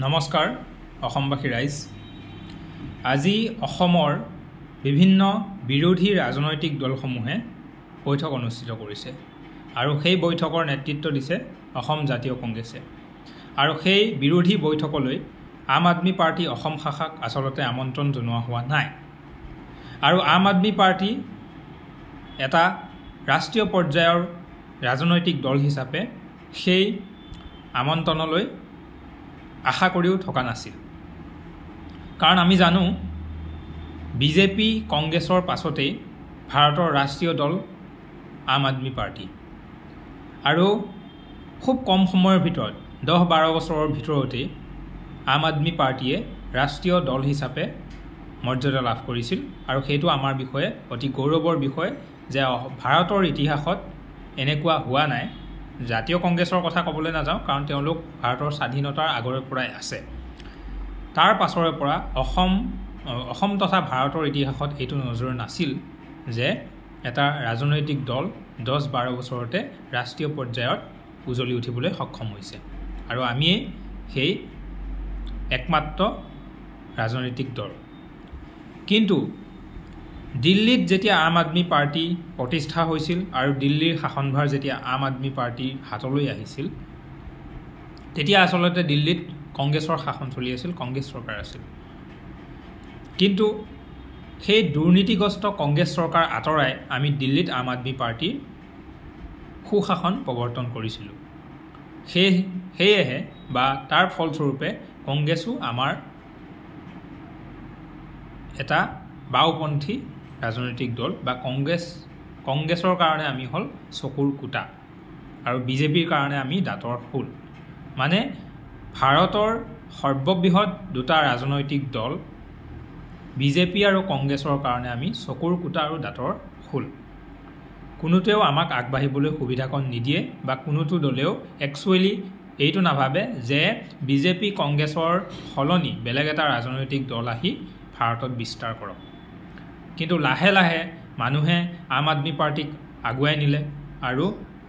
নমস্কাৰ অসমবাসী ৰাইজ আজি অসমৰ বিভিন্ন বিৰোধী ৰাজনৈতিক দলসমূহে বৈঠক অনুষ্ঠিত কৰিছে আৰু সেই বৈঠকৰ নেতৃত্ব দিছে অসম জাতীয় কংগ্ৰেছে আৰু সেই বিৰোধী বৈঠকলৈ আম আদমি পাৰ্টি অসম শাখাক আসলতে আমন্ত্ৰণ জনোৱা হোৱা নাই আৰু আম আদমি পাৰ্টি এটা ৰাষ্ট্ৰীয় পৰ্যায়ৰ ৰাজনৈতিক দল হিচাপে সেই আমন্ত্ৰণলৈ আশা কৰিও থকা নাছিল কাৰণ আমি জানো বিজেপি কংগ্ৰেছৰ পাছতেই ভাৰতৰ ৰাষ্ট্ৰীয় দল আম আদমি পাৰ্টি আৰু খুব কম সময়ৰ ভিতৰত 10-12 বছৰৰ ভিতৰতে আম আদমি পাৰ্টিয়ে ৰাষ্ট্ৰীয় দল হিচাপে মৰ্যাদা লাভ কৰিছিল আৰু সেইটো আমাৰ বিষয়ে অতি গৌৰৱৰ বিষয় যে ভাৰতৰ ইতিহাসত এনেকুৱা হোৱা নাই জাতীয় কংগ্ৰেছৰ কথা ক'বলৈ নাযাওঁ কাৰণ তেওঁলোক ভাৰতৰ স্বাধীনতাৰ আগৰে পৰাই আছে তাৰ পাছৰে পৰা অসম তথা ভাৰতৰ ইতিহাসত এইটো নজৰ নাছিল যে এটা ৰাজনৈতিক দল 10-12 বছৰতে ৰাষ্ট্ৰীয় পৰ্যায়ত উজলি উঠিবলৈ সক্ষম হৈছে আৰু আমি সেই একমাত্ৰ ৰাজনৈতিক দল কিন্তু দিল্লীত যেতিয়া আম আদমি পাৰ্টি প্ৰতিষ্ঠা হৈছিল আৰু দিল্লীৰ শাসনভাৰ যেতিয়া আম আদমি পাৰ্টিৰ হাতলৈ আহিছিল তেতিয়া আসলতে দিল্লীত কংগ্ৰেছৰ শাসন চলি আছিল কংগ্ৰেছ চৰকাৰ আছিল কিন্তু সেই দুৰ্নীতিগ্ৰস্ত কংগ্ৰেছ চৰকাৰ আঁতৰাই আমি দিল্লীত আম আদমি পাৰ্টিৰ সুশাসন প্ৰৱৰ্তন কৰিছিলোঁ সেয়েহে বা তাৰ ফলস্বৰূপে কংগ্ৰেছো আমাৰ এটা বাওপন্থী ৰাজনৈতিক দল বা কংগ্ৰেছৰ কাৰণে আমি হল চকুৰ কুটা আৰু বিজেপিৰ কাৰণে আমি দাঁতৰ ফুল মানে ভাৰতৰ সৰ্ববৃহৎ দুটা ৰাজনৈতিক দল বিজেপি আৰু কংগ্ৰেছৰ কাৰণে আমি চকুৰ কুটা আৰু দাঁতৰ ফুল কোনোতেও আমাক আগবাঢ়িবলৈ সুবিধাকণ নিদিয়ে বা কোনোটো দলেও একচুৱেলি এইটো নাভাবে যে বিজেপি কংগ্ৰেছৰ সলনি বেলেগ এটা ৰাজনৈতিক দল আহি ভাৰতত বিস্তাৰ কৰক কিন্তু লাহে লাহে মানুহে আম আদমি পাৰ্টিক আগুৱাই নিলে আৰু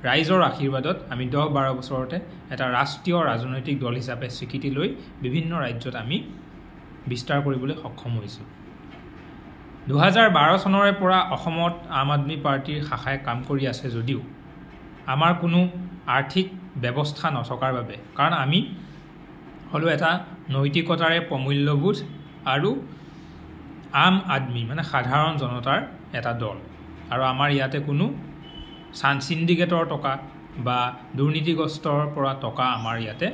ৰাইজৰ আশীৰ্বাদত আমি 10-12 বছৰতে এটা ৰাষ্ট্ৰীয় ৰাজনৈতিক দল হিচাপে স্বীকৃতি লৈ বিভিন্ন ৰাজ্যত আমি বিস্তাৰ কৰিবলৈ সক্ষম হৈছোঁ 2012 চনৰে পৰা অসমত আম আদমি পাৰ্টিৰ শাখাই কাম কৰি আছে যদিও আমাৰ কোনো আৰ্থিক ব্যৱস্থা নথকাৰ বাবে কাৰণ আমি হলো এটা নৈতিকতাৰে প্ৰমূল্যবোধ আৰু আম আদমি মানে সাধাৰণ জনতাৰ এটা দল আৰু আমাৰ ইয়াতে কোনো সিন্ডিকেটৰ টকা বা দুৰ্নীতিগ্ৰস্তৰ পৰা টকা আমাৰ ইয়াতে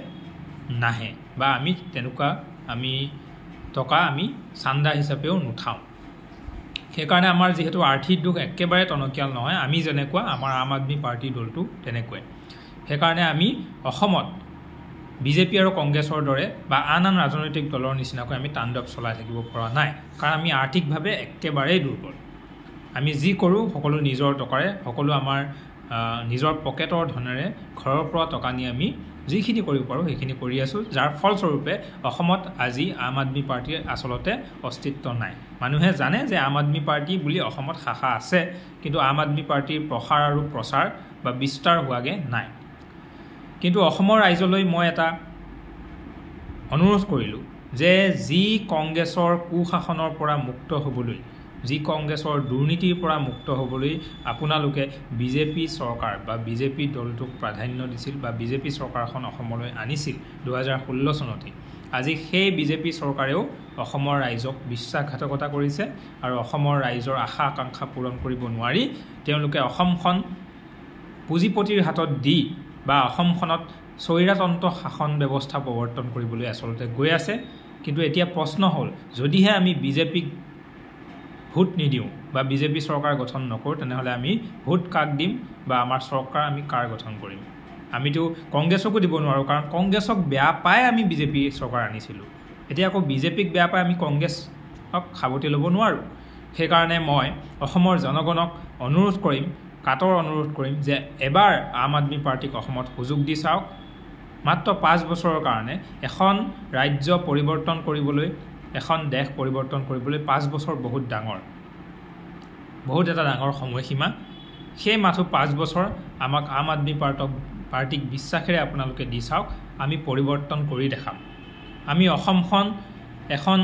নাহে বা আমি তেনেকুৱা টকা আমি চান্দা হিচাপেও নুঠাওঁ সেইকাৰণে আমাৰ যিহেতু আৰ্থিক দুখ একেবাৰে টনকিয়াল নহয় আমি যেনেকুৱা আমাৰ আম আদমি পাৰ্টি দলটো তেনেকুৱাই সেইকাৰণে আমি অসমত বিজেপি আৰু কংগ্ৰেছৰ দৰে বা আন ৰাজনৈতিক দলৰ নিচিনাকৈ আমি তাণ্ডৱ চলাই থাকিব পৰা নাই কাৰণ আমি আৰ্থিকভাৱে একেবাৰেই দুৰ্বল আমি যি কৰোঁ সকলো নিজৰ টকাৰে সকলো আমাৰ নিজৰ পকেটৰ ধনেৰে ঘৰৰ পৰা টকা নি আমি যিখিনি কৰিব পাৰোঁ সেইখিনি কৰি আছোঁ যাৰ ফলস্বৰূপে অসমত আজি আম আদমি পাৰ্টিৰ আসলতে অস্তিত্ব নাই মানুহে জানে যে আম আদমি পাৰ্টি বুলি অসমত শাখা আছে কিন্তু আম আদমি পাৰ্টিৰ প্ৰসাৰ আৰু প্ৰচাৰ বা বিস্তাৰ হোৱাগে নাই কিন্তু অসমৰ ৰাইজলৈ মই এটা অনুৰোধ কৰিলোঁ যে যি কংগ্ৰেছৰ কুশাসনৰ পৰা মুক্ত হ'বলৈ যি কংগ্ৰেছৰ দুৰ্নীতিৰ পৰা মুক্ত হ'বলৈ আপোনালোকে বিজেপি চৰকাৰ বা বিজেপি দলটোক প্ৰাধান্য দিছিল বা বিজেপি চৰকাৰখন অসমলৈ আনিছিল 2016 চনতে আজি সেই বিজেপি চৰকাৰেও অসমৰ ৰাইজক বিশ্বাসঘাতকতা কৰিছে আৰু অসমৰ ৰাইজৰ আশা আকাংক্ষা পূৰণ কৰিব নোৱাৰি তেওঁলোকে অসমখন পুঁজিপতিৰ হাতত দি বা অসমখনত স্বৈৰতন্ত্ৰ শাসন ব্যৱস্থা প্ৰৱৰ্তন কৰিবলৈ আসলতে গৈ আছে কিন্তু এতিয়া প্ৰশ্ন হ'ল যদিহে আমি বিজেপিক ভোট নিদিওঁ বা বিজেপি চৰকাৰ গঠন নকৰোঁ তেনেহ'লে আমি ভোট কাক দিম বা আমাৰ চৰকাৰ আমি কাৰ গঠন কৰিম আমিতো কংগ্ৰেছকো দিব নোৱাৰোঁ কাৰণ কংগ্ৰেছক বেয়া পাই আমি বিজেপি চৰকাৰ আনিছিলোঁ এতিয়া আকৌ বিজেপিক বেয়া পাই আমি কংগ্ৰেছক সাৱটি ল'ব নোৱাৰোঁ সেইকাৰণে মই অসমৰ জনগণক অনুৰোধ কৰিম কাটৰ অনুৰোধ কৰিম যে এবাৰ আম আদমি পাৰ্টিক অসমত সুযোগ দি চাওক মাত্ৰ 5 বছৰৰ কাৰণে এখন ৰাজ্য পৰিৱৰ্তন কৰিবলৈ এখন দেশ পৰিৱৰ্তন কৰিবলৈ 5 বছৰ বহুত এটা ডাঙৰ সময়সীমা সেই মাথো 5 বছৰ আমাক আম আদমি পাৰ্টিক বিশ্বাসেৰে আপোনালোকে দি চাওক আমি পৰিৱৰ্তন কৰি দেখাম আমি অসমখন এখন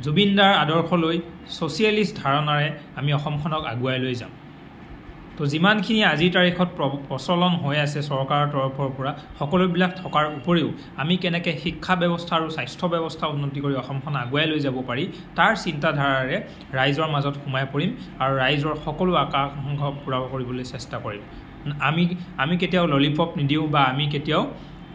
জুবিনদাৰ আদৰ্শলৈ ছ'চিয়েলিষ্ট ধাৰণাৰে আমি অসমখনক আগুৱাই লৈ যাম। তো যিমানখিনি আজিৰ তাৰিখত প্ৰচলন হৈ আছে চৰকাৰৰ তৰফৰ পৰা সকলোবিলাক থকাৰ উপৰিও আমি কেনেকৈ শিক্ষা ব্যৱস্থা আৰু স্বাস্থ্য ব্যৱস্থা উন্নতি কৰি অসমখন আগুৱাই লৈ যাব পাৰি তাৰ চিন্তাধাৰাৰে ৰাইজৰ মাজত সোমাই পৰিম আৰু ৰাইজৰ সকলো আকাংক্ষা পূৰা কৰিবলৈ চেষ্টা কৰিম। আমি কেতিয়াও ললিপপ নিদিওঁ বা আমি কেতিয়াও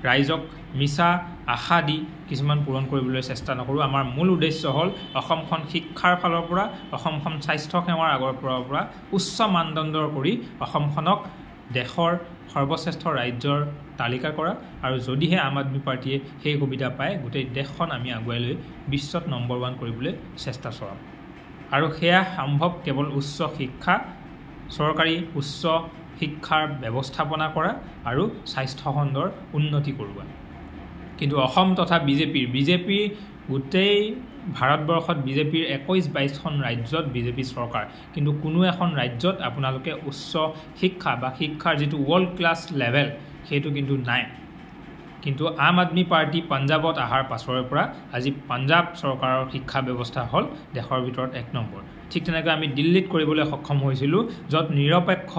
ৰাইজক মিছা আশা দি কিছুমান পূৰণ কৰিবলৈ চেষ্টা নকৰোঁ। আমাৰ মূল উদ্দেশ্য হ'ল অসমখন শিক্ষাৰ ফালৰ পৰা অসমখন স্বাস্থ্য সেৱাৰ আগৰ পৰা উচ্চ মানদণ্ডৰ কৰি অসমখনক দেশৰ সৰ্বশ্ৰেষ্ঠ ৰাজ্যৰ তালিকা কৰা আৰু যদিহে আম আদমি পাৰ্টীয়ে সেই সুবিধা পায় গোটেই দেশখন আমি আগুৱাই লৈ বিশ্বত নম্বৰ 1 কৰিবলৈ চেষ্টা চলাম। আৰু সেয়া সম্ভৱ কেৱল উচ্চ শিক্ষা, চৰকাৰী উচ্চ শিক্ষাৰ ব্যৱস্থাপনা কৰা আৰু স্বাস্থ্যখণ্ডৰ উন্নতি কৰোৱা। কিন্তু অসম তথা বিজেপিৰ গোটেই ভাৰতবৰ্ষত বিজেপিৰ 21-22খন ৰাজ্যত বিজেপি চৰকাৰ, কিন্তু কোনো এখন ৰাজ্যত আপোনালোকে উচ্চ শিক্ষা বা শিক্ষাৰ যিটো ৱৰ্ল্ড ক্লাছ লেভেল সেইটো কিন্তু নাই। কিন্তু আম আদমি পাৰ্টি পাঞ্জাৱত অহাৰ পাছৰে পৰা আজি পাঞ্জাৱ চৰকাৰৰ শিক্ষা ব্যৱস্থা হ'ল দেশৰ ভিতৰত 1 নম্বৰ। ঠিক তেনেকৈ আমি দিল্লীত কৰিবলৈ সক্ষম হৈছিলোঁ, য'ত নিৰপেক্ষ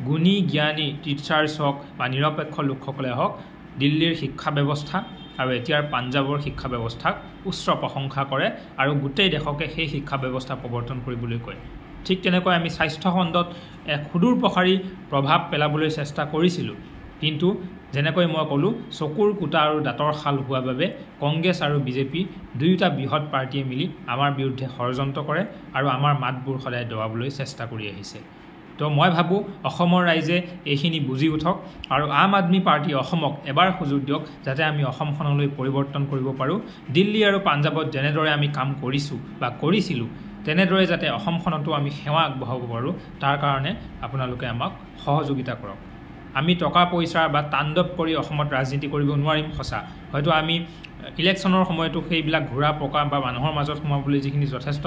গুণী জ্ঞানী টিচাৰ্ছ হওক বা নিৰপেক্ষ লোকসকলে হওক দিল্লীৰ শিক্ষা ব্যৱস্থা আৰু এতিয়াৰ পাঞ্জাৱৰ শিক্ষা ব্যৱস্থাক উচ্চ প্ৰশংসা কৰে আৰু গোটেই দেশকে সেই শিক্ষা ব্যৱস্থা প্ৰৱৰ্তন কৰিবলৈ কয়। ঠিক তেনেকৈ আমি স্বাস্থ্যখণ্ডত এক সুদূৰ প্ৰসাৰী প্ৰভাৱ পেলাবলৈ চেষ্টা কৰিছিলোঁ, কিন্তু যেনেকৈ মই ক'লোঁ চকুৰ কুটা আৰু দাঁতৰ শাল হোৱাৰ বাবে কংগ্ৰেছ আৰু বিজেপি দুয়োটা বৃহৎ পাৰ্টীয়ে মিলি আমাৰ বিৰুদ্ধে ষড়যন্ত্ৰ কৰে আৰু আমাৰ মাতবোৰ সদায় দবাবলৈ চেষ্টা কৰি আহিছে। তো মই ভাবোঁ অসমৰ ৰাইজে এইখিনি বুজি উঠক আৰু আম আদমি পাৰ্টী অসমক এবাৰ সুযোগ দিয়ক যাতে আমি অসমখনলৈ পৰিৱৰ্তন কৰিব পাৰোঁ। দিল্লী আৰু পাঞ্জাৱত যেনেদৰে আমি কাম কৰিছোঁ বা কৰিছিলোঁ তেনেদৰে যাতে অসমখনতো আমি সেৱা আগবঢ়াব পাৰোঁ, তাৰ কাৰণে আপোনালোকে আমাক সহযোগিতা কৰক। আমি টকা পইচা বা তাণ্ডৱ কৰি অসমত ৰাজনীতি কৰিব নোৱাৰিম সঁচা, হয়তো আমি ইলেকশ্যনৰ সময়তো সেইবিলাক ঘূৰা পকা বা মানুহৰ মাজত সোমাবলৈ যিখিনি যথেষ্ট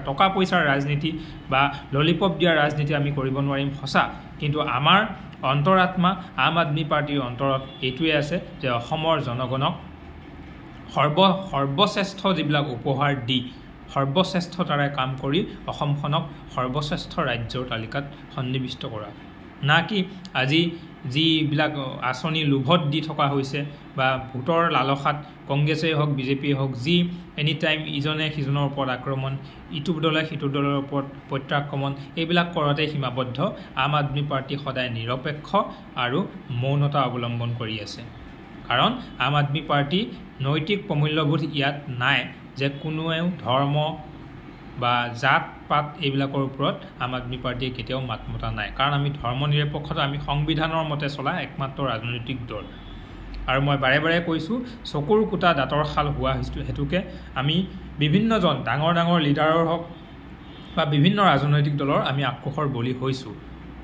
টকা পইচাৰ ৰাজনীতি বা ললিপপ দিয়াৰ ৰাজনীতি আমি কৰিব নোৱাৰিম সঁচা, কিন্তু আমাৰ অন্তৰাত্মা আম আদমি পাৰ্টীৰ অন্তৰত এইটোৱে আছে যে অসমৰ জনগণক সৰ্বশ্ৰেষ্ঠ যিবিলাক উপহাৰ দি সৰ্বশ্ৰেষ্ঠতাৰে কাম কৰি অসমখনক সৰ্বশ্ৰেষ্ঠ ৰাজ্যৰ তালিকাত সন্নিৱিষ্ট কৰা, না কি আজি যিবিলাক আঁচনি লোভত দি থকা হৈছে বা ভোটৰ লালসাত কংগ্ৰেছেই হওক বিজেপিয়ে হওক যি এনি টাইম ইজনে সিজনৰ ওপৰত আক্ৰমণ, ইটো দলে সিটো দলৰ ওপৰত প্ৰত্যাক্ৰমণ এইবিলাক কৰাতে সীমাবদ্ধ। আম আদমি পাৰ্টী সদায় নিৰপেক্ষ আৰু মৌনতা অৱলম্বন কৰি আছে, কাৰণ আম আদমি পাৰ্টী নৈতিক প্ৰমূল্যবোধ ইয়াত নাই যে কোনোৱেও ধৰ্ম বা জাত পাত এইবিলাকৰ ওপৰত আম আদমি পাৰ্টীয়ে কেতিয়াও মাত মতা নাই, কাৰণ আমি ধৰ্ম নিৰপেক্ষতা আমি সংবিধানৰ মতে চলা একমাত্ৰ ৰাজনৈতিক দল। আৰু মই বাৰে বাৰে কৈছোঁ চকুৰ কুটা দাঁতৰ শাল হোৱা হেতুকে আমি বিভিন্নজন ডাঙৰ লিডাৰৰ হওক বা বিভিন্ন ৰাজনৈতিক দলৰ আমি আক্ৰোশৰ বলি হৈছোঁ,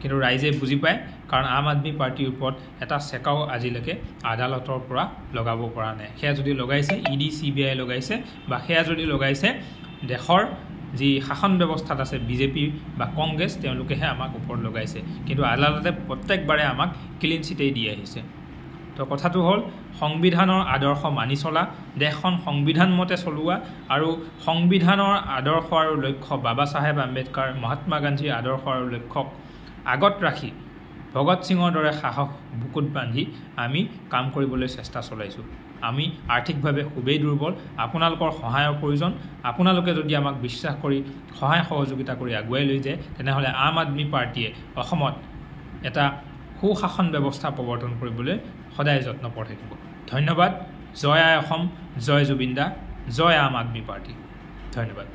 কিন্তু ৰাইজে বুজি পায়, কাৰণ আম আদমি পাৰ্টীৰ ওপৰত এটা চেকাও আজিলৈকে আদালতৰ পৰা লগাব পৰা নাই। সেয়া যদি লগাইছে ED CBI লগাইছে বা সেয়া যদি লগাইছে দেশৰ যি শাসন ব্যৱস্থাত আছে বিজেপি বা কংগ্ৰেছ তেওঁলোকেহে আমাক ওপৰত লগাইছে, কিন্তু আদালতে প্ৰত্যেকবাৰে আমাক ক্লিন চিটেই দি আহিছে। তো কথাটো হ'ল সংবিধানৰ আদৰ্শ মানি চলা, দেশখন সংবিধান মতে চলোৱা আৰু সংবিধানৰ আদৰ্শ আৰু লক্ষ্য বাবা চাহেব আম্বেদকাৰ মহাত্মা গান্ধীৰ আদৰ্শ আৰু লক্ষ্যক আগত ৰাখি ভগত সিঙৰ দৰে সাহস বুকুত বান্ধি আমি কাম কৰিবলৈ চেষ্টা চলাইছোঁ। আমি আৰ্থিকভাৱে খুবেই দুৰ্বল, আপোনালোকৰ সহায়ৰ প্ৰয়োজন। আপোনালোকে যদি আমাক বিশ্বাস কৰি সহায় সহযোগিতা কৰি আগুৱাই লৈ যায় তেনেহ'লে আম আদমি পাৰ্টীয়ে অসমত এটা সুশাসন ব্যৱস্থা প্ৰৱৰ্তন কৰিবলৈ সদায় যত্নপৰ থাকিব। ধন্যবাদ। জয় আই অসম, জয় জুবিন দা, জয় আম আদমি পাৰ্টী। ধন্যবাদ।